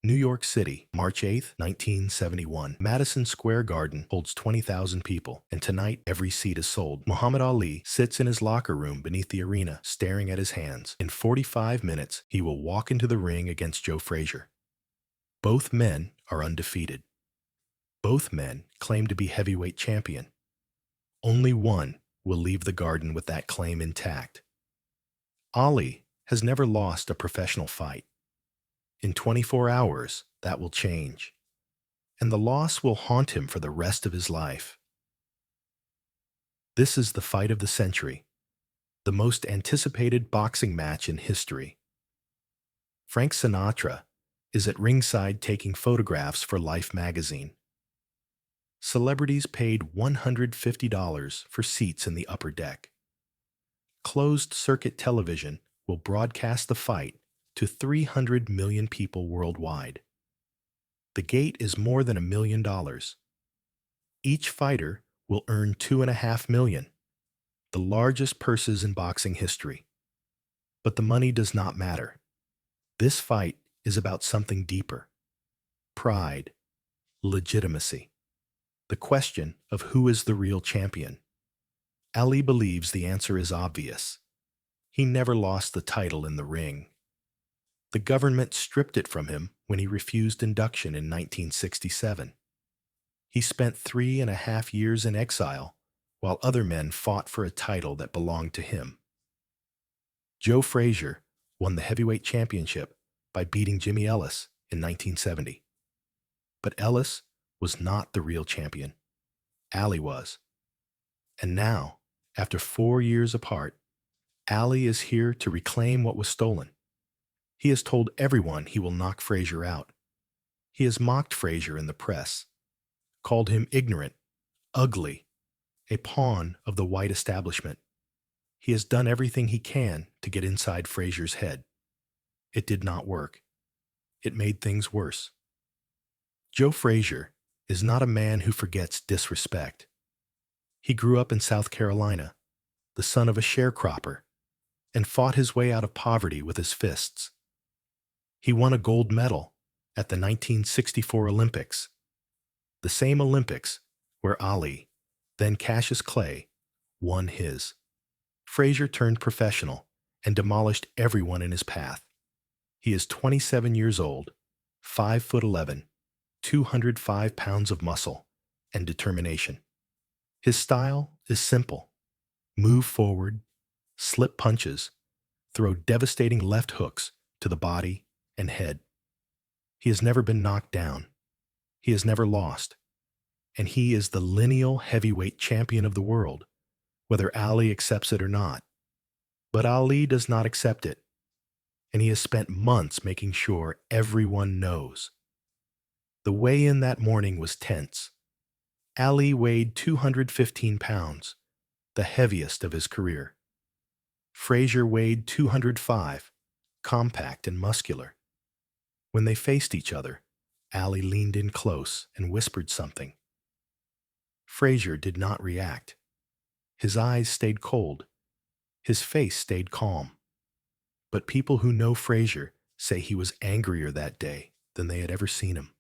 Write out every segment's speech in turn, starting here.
New York City, March 8th, 1971. Madison Square Garden holds 20,000 people, and tonight every seat is sold. Muhammad Ali sits in his locker room beneath the arena, staring at his hands. In 45 minutes, he will walk into the ring against Joe Frazier. Both men are undefeated. Both men claim to be heavyweight champion. Only one will leave the garden with that claim intact. Ali has never lost a professional fight. In 24 hours, that will change, and the loss will haunt him for the rest of his life. This is the fight of the century, the most anticipated boxing match in history. Frank Sinatra is at ringside taking photographs for Life magazine. Celebrities paid $150 for seats in the upper deck. Closed-circuit television will broadcast the fight to 300 million people worldwide. The gate is more than $1 million. Each fighter will earn $2.5 million, the largest purses in boxing history. But the money does not matter. This fight is about something deeper: pride, legitimacy, the question of who is the real champion. Ali believes the answer is obvious. He never lost the title in the ring. The government stripped it from him when he refused induction in 1967. He spent 3.5 years in exile, while other men fought for a title that belonged to him. Joe Frazier won the heavyweight championship by beating Jimmy Ellis in 1970. But Ellis was not the real champion. Ali was. And now, after 4 years apart, Ali is here to reclaim what was stolen. He has told everyone he will knock Frazier out. He has mocked Frazier in the press, called him ignorant, ugly, a pawn of the white establishment. He has done everything he can to get inside Frazier's head. It did not work. It made things worse. Joe Frazier is not a man who forgets disrespect. He grew up in South Carolina, the son of a sharecropper, and fought his way out of poverty with his fists. He won a gold medal at the 1964 Olympics, the same Olympics where Ali, then Cassius Clay, won his. Frazier turned professional and demolished everyone in his path. He is 27 years old, 5'11", 205 pounds of muscle and determination. His style is simple: move forward, slip punches, throw devastating left hooks to the body and head. He has never been knocked down. He has never lost. And he is the lineal heavyweight champion of the world, whether Ali accepts it or not. But Ali does not accept it, and he has spent months making sure everyone knows. The weigh-in that morning was tense. Ali weighed 215 pounds, the heaviest of his career. Frazier weighed 205, compact and muscular. When they faced each other, Ali leaned in close and whispered something. Frazier did not react. His eyes stayed cold. His face stayed calm. But people who know Frazier say he was angrier that day than they had ever seen him.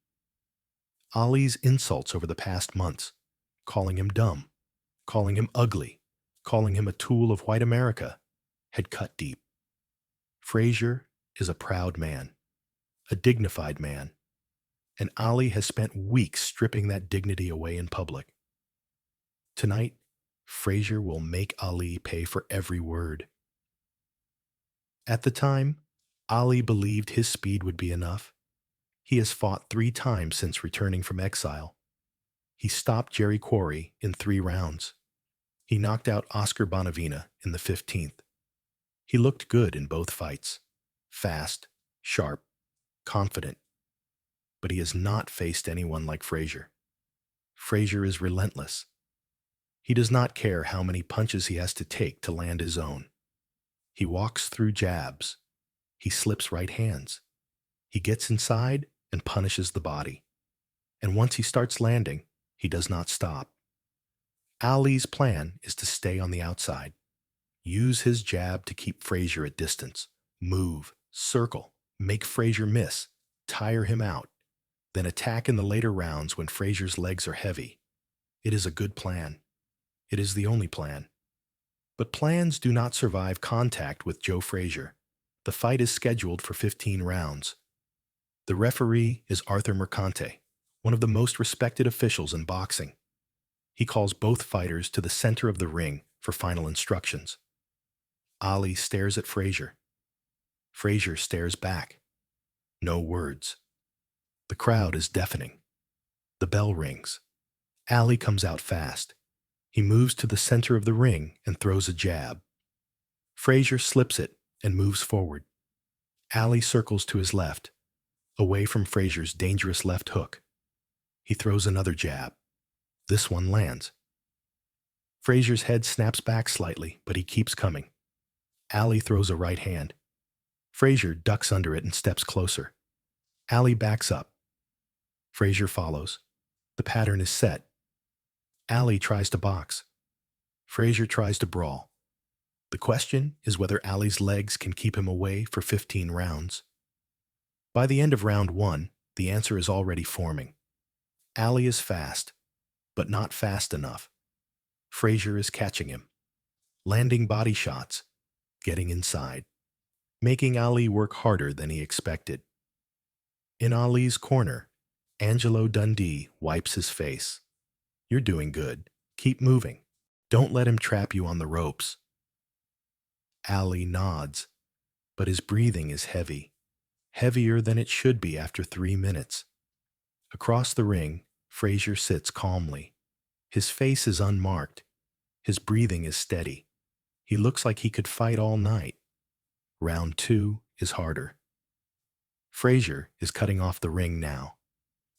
Ali's insults over the past months, calling him dumb, calling him ugly, calling him a tool of white America, had cut deep. Frazier is a proud man, a dignified man, and Ali has spent weeks stripping that dignity away in public. Tonight, Frazier will make Ali pay for every word. At the time, Ali believed his speed would be enough. He has fought 3 times since returning from exile. He stopped Jerry Quarry in 3 rounds. He knocked out Oscar Bonavina in the 15th. He looked good in both fights: fast, sharp, confident. But he has not faced anyone like Frazier. Frazier is relentless. He does not care how many punches he has to take to land his own. He walks through jabs. He slips right hands. He gets inside and punishes the body. And once he starts landing, he does not stop. Ali's plan is to stay on the outside, use his jab to keep Frazier at distance, move, circle, make Frazier miss, tire him out, then attack in the later rounds when Frazier's legs are heavy. It is a good plan. It is the only plan. But plans do not survive contact with Joe Frazier. The fight is scheduled for 15 rounds. The referee is Arthur Mercante, one of the most respected officials in boxing. He calls both fighters to the center of the ring for final instructions. Ali stares at Frazier. Frazier stares back. No words. The crowd is deafening. The bell rings. Ali comes out fast. He moves to the center of the ring and throws a jab. Frazier slips it and moves forward. Ali circles to his left, away from Frazier's dangerous left hook. He throws another jab. This one lands. Frazier's head snaps back slightly, but he keeps coming. Ali throws a right hand. Frazier ducks under it and steps closer. Ali backs up. Frazier follows. The pattern is set. Ali tries to box. Frazier tries to brawl. The question is whether Ali's legs can keep him away for 15 rounds. By the end of round 1, the answer is already forming. Ali is fast, but not fast enough. Frazier is catching him, landing body shots, getting inside, making Ali work harder than he expected. In Ali's corner, Angelo Dundee wipes his face. You're doing good. Keep moving. Don't let him trap you on the ropes. Ali nods, but his breathing is heavy, heavier than it should be after 3 minutes. Across the ring, Frazier sits calmly. His face is unmarked. His breathing is steady. He looks like he could fight all night. Round 2 is harder. Frazier is cutting off the ring now.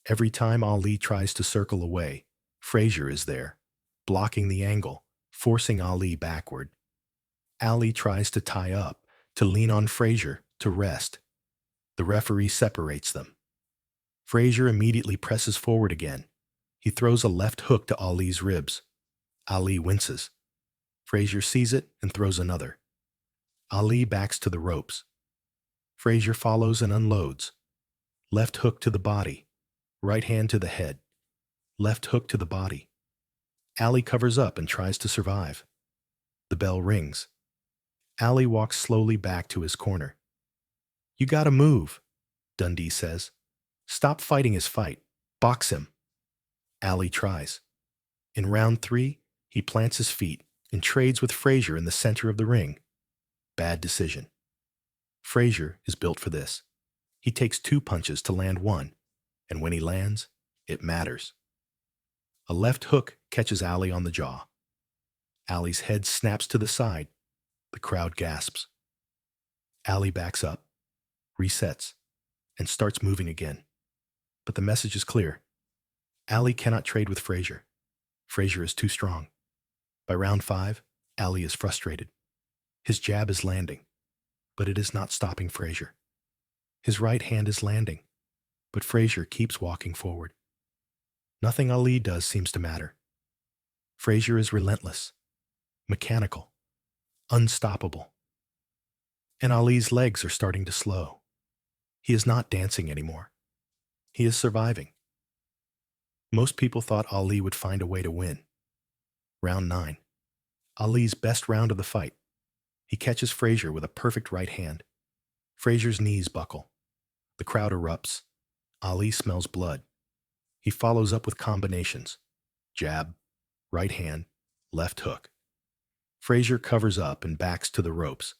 Every time Ali tries to circle away, Frazier is there, blocking the angle, forcing Ali backward. Ali tries to tie up, to lean on Frazier, to rest. The referee separates them. Frazier immediately presses forward again. He throws a left hook to Ali's ribs. Ali winces. Frazier sees it and throws another. Ali backs to the ropes. Frazier follows and unloads. Left hook to the body. Right hand to the head. Left hook to the body. Ali covers up and tries to survive. The bell rings. Ali walks slowly back to his corner. You gotta move, Dundee says. Stop fighting his fight. Box him. Ali tries. In round 3, he plants his feet and trades with Frazier in the center of the ring. Bad decision. Frazier is built for this. He takes 2 punches to land 1, and when he lands, it matters. A left hook catches Ali on the jaw. Ali's head snaps to the side. The crowd gasps. Ali backs up, resets, and starts moving again. But the message is clear. Ali cannot trade with Frazier. Frazier is too strong. By round 5, Ali is frustrated. His jab is landing, but it is not stopping Frazier. His right hand is landing, but Frazier keeps walking forward. Nothing Ali does seems to matter. Frazier is relentless, mechanical, unstoppable. And Ali's legs are starting to slow. He is not dancing anymore. He is surviving. Most people thought Ali would find a way to win. Round 9. Ali's best round of the fight. He catches Frazier with a perfect right hand. Frazier's knees buckle. The crowd erupts. Ali smells blood. He follows up with combinations. Jab, right hand, left hook. Frazier covers up and backs to the ropes.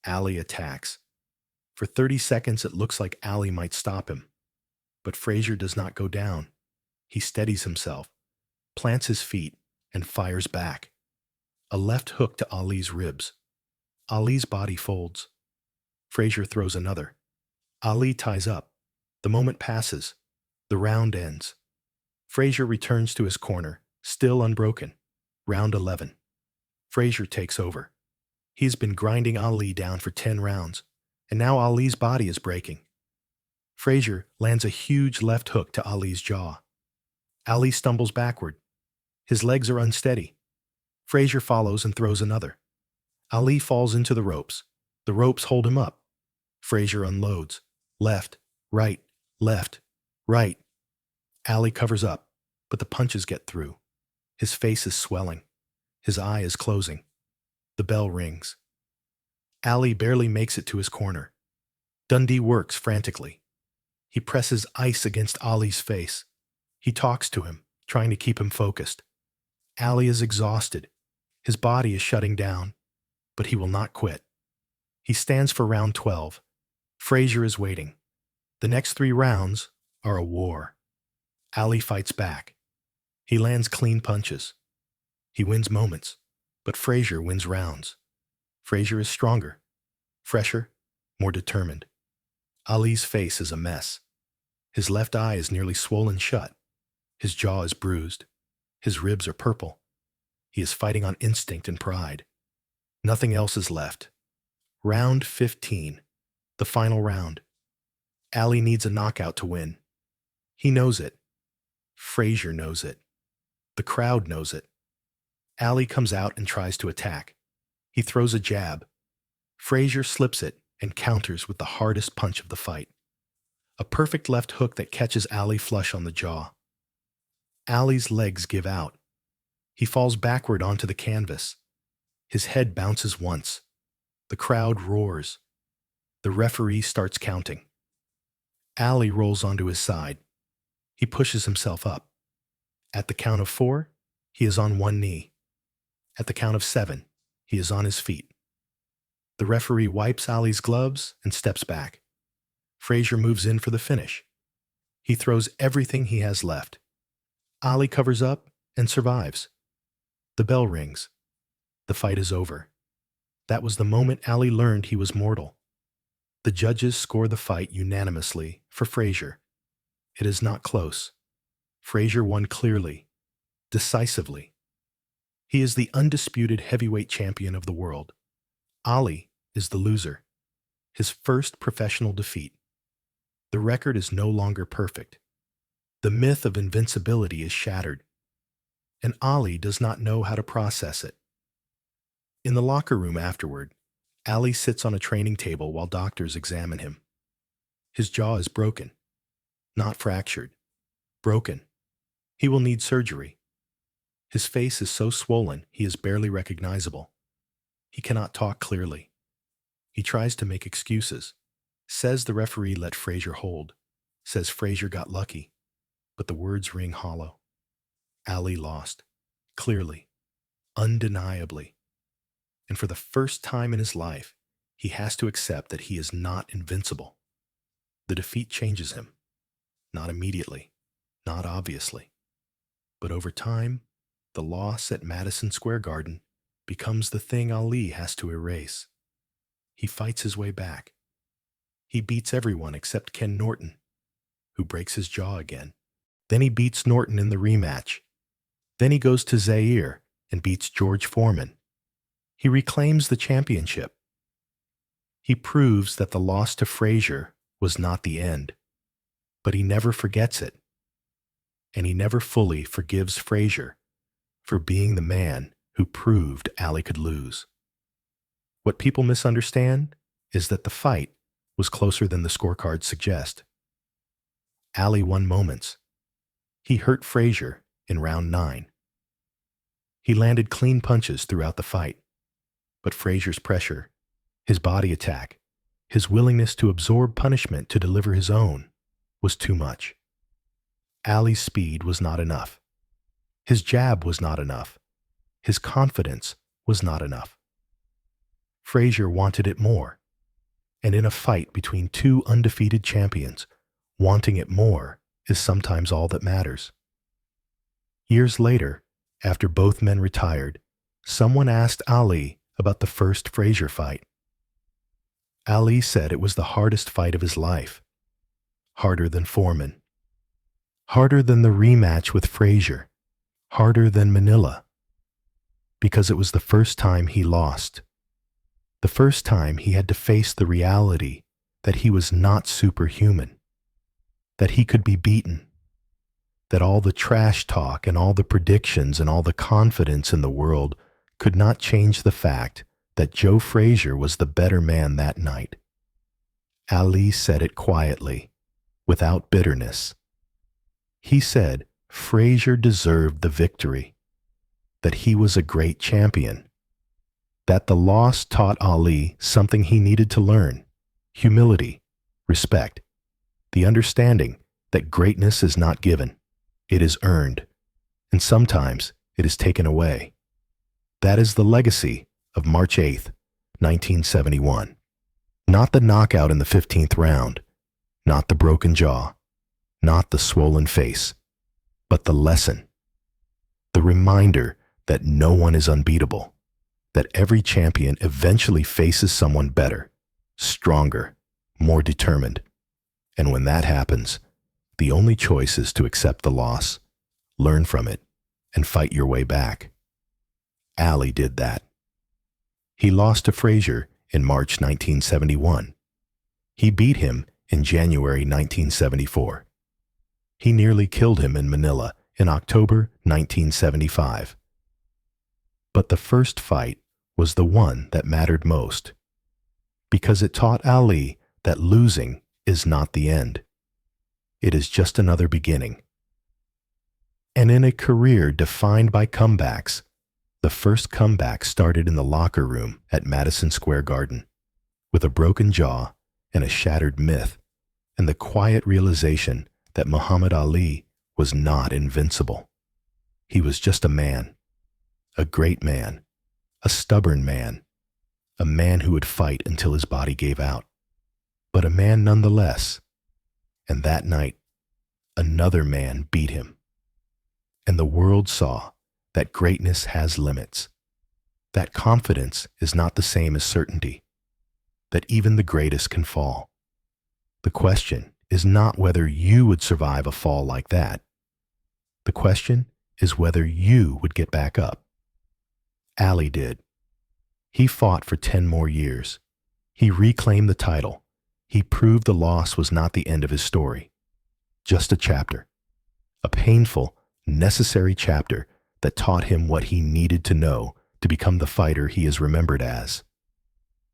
Ali attacks. For 30 seconds, it looks like Ali might stop him. But Frazier does not go down. He steadies himself, plants his feet, and fires back. A left hook to Ali's ribs. Ali's body folds. Frazier throws another. Ali ties up. The moment passes. The round ends. Frazier returns to his corner, still unbroken. Round 11. Frazier takes over. He's been grinding Ali down for 10 rounds, and now Ali's body is breaking. Frazier lands a huge left hook to Ali's jaw. Ali stumbles backward. His legs are unsteady. Frazier follows and throws another. Ali falls into the ropes. The ropes hold him up. Frazier unloads. Left, right, Left. Right. Ali covers up, but the punches get through. His face is swelling. His eye is closing. The bell rings. Ali barely makes it to his corner. Dundee works frantically. He presses ice against Ali's face. He talks to him, trying to keep him focused. Ali is exhausted. His body is shutting down, but he will not quit. He stands for round 12. Frazier is waiting. The next 3 rounds are a war. Ali fights back. He lands clean punches. He wins moments, but Frazier wins rounds. Frazier is stronger, fresher, more determined. Ali's face is a mess. His left eye is nearly swollen shut. His jaw is bruised. His ribs are purple. He is fighting on instinct and pride. Nothing else is left. Round 15, the final round. Ali needs a knockout to win. He knows it. Frazier knows it. The crowd knows it. Ali comes out and tries to attack. He throws a jab. Frazier slips it and counters with the hardest punch of the fight. A perfect left hook that catches Ali flush on the jaw. Ali's legs give out. He falls backward onto the canvas. His head bounces once. The crowd roars. The referee starts counting. Ali rolls onto his side. He pushes himself up. At the count of 4, he is on one knee. At the count of 7, he is on his feet. The referee wipes Ali's gloves and steps back. Frazier moves in for the finish. He throws everything he has left. Ali covers up and survives. The bell rings. The fight is over. That was the moment Ali learned he was mortal. The judges score the fight unanimously for Frazier. It is not close. Frazier won clearly, decisively. He is the undisputed heavyweight champion of the world. Ali is the loser. His first professional defeat. The record is no longer perfect. The myth of invincibility is shattered. And Ali does not know how to process it. In the locker room afterward, Ali sits on a training table while doctors examine him. His jaw is broken. Not fractured. Broken. He will need surgery. His face is so swollen he is barely recognizable. He cannot talk clearly. He tries to make excuses. Says the referee let Frazier hold. Says Frazier got lucky. But the words ring hollow. Ali lost. Clearly. Undeniably. And for the first time in his life, he has to accept that he is not invincible. The defeat changes him. Not immediately. Not obviously. But over time, the loss at Madison Square Garden becomes the thing Ali has to erase. He fights his way back. He beats everyone except Ken Norton, who breaks his jaw again. Then he beats Norton in the rematch. Then he goes to Zaire and beats George Foreman. He reclaims the championship. He proves that the loss to Frazier was not the end, but he never forgets it. And he never fully forgives Frazier for being the man who proved Ali could lose. What people misunderstand is that the fight was closer than the scorecards suggest. Ali won moments. He hurt Frazier in round 9. He landed clean punches throughout the fight, but Frazier's pressure, his body attack, his willingness to absorb punishment to deliver his own was too much. Ali's speed was not enough. His jab was not enough. His confidence was not enough. Frazier wanted it more. And in a fight between two undefeated champions, wanting it more is sometimes all that matters. Years later, after both men retired, someone asked Ali about the first Frazier fight. Ali said it was the hardest fight of his life. Harder than Foreman. Harder than the rematch with Frazier. Harder than Manila. Because it was the first time he lost. The first time he had to face the reality that he was not superhuman. That he could be beaten. That all the trash talk and all the predictions and all the confidence in the world could not change the fact that Joe Frazier was the better man that night. Ali said it quietly, without bitterness. He said Frazier deserved the victory, that he was a great champion, that the loss taught Ali something he needed to learn: humility, respect, the understanding that greatness is not given, it is earned, and sometimes it is taken away. That is the legacy of March 8th, 1971. Not the knockout in the 15th round, not the broken jaw, not the swollen face, but the lesson, the reminder that no one is unbeatable, that every champion eventually faces someone better, stronger, more determined. And when that happens, the only choice is to accept the loss, learn from it, and fight your way back. Ali did that. He lost to Frazier in March 1971. He beat him in January 1974. He nearly killed him in Manila in October 1975. But the first fight was the one that mattered most, because it taught Ali that losing is not the end. It is just another beginning. And in a career defined by comebacks, the first comeback started in the locker room at Madison Square Garden, with a broken jaw and a shattered myth, and the quiet realization that Muhammad Ali was not invincible. He was just a man, a great man, a stubborn man, a man who would fight until his body gave out, but a man nonetheless. And that night, another man beat him. And the world saw that greatness has limits, that confidence is not the same as certainty, that even the greatest can fall. The question is not whether you would survive a fall like that. The question is whether you would get back up. Ali did. He fought for 10 more years. He reclaimed the title. He proved the loss was not the end of his story, just a chapter, a painful, necessary chapter that taught him what he needed to know to become the fighter he is remembered as.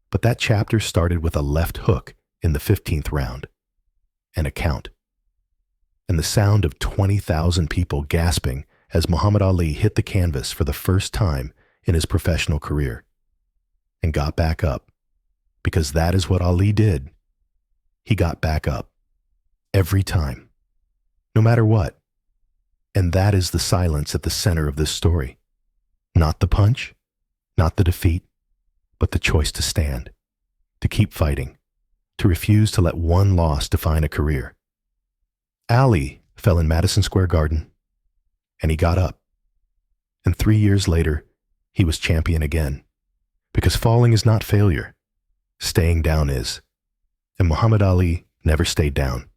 But that chapter started with a left hook in the 15th round, and a count, and the sound of 20,000 people gasping as Muhammad Ali hit the canvas for the first time in his professional career, and got back up, because that is what Ali did. He got back up, every time, no matter what. And that is the silence at the center of this story. Not the punch, not the defeat, but the choice to stand, to keep fighting, to refuse to let one loss define a career. Ali fell in Madison Square Garden, and he got up. And 3 years later, he was champion again. Because falling is not failure, staying down is. And Muhammad Ali never stayed down.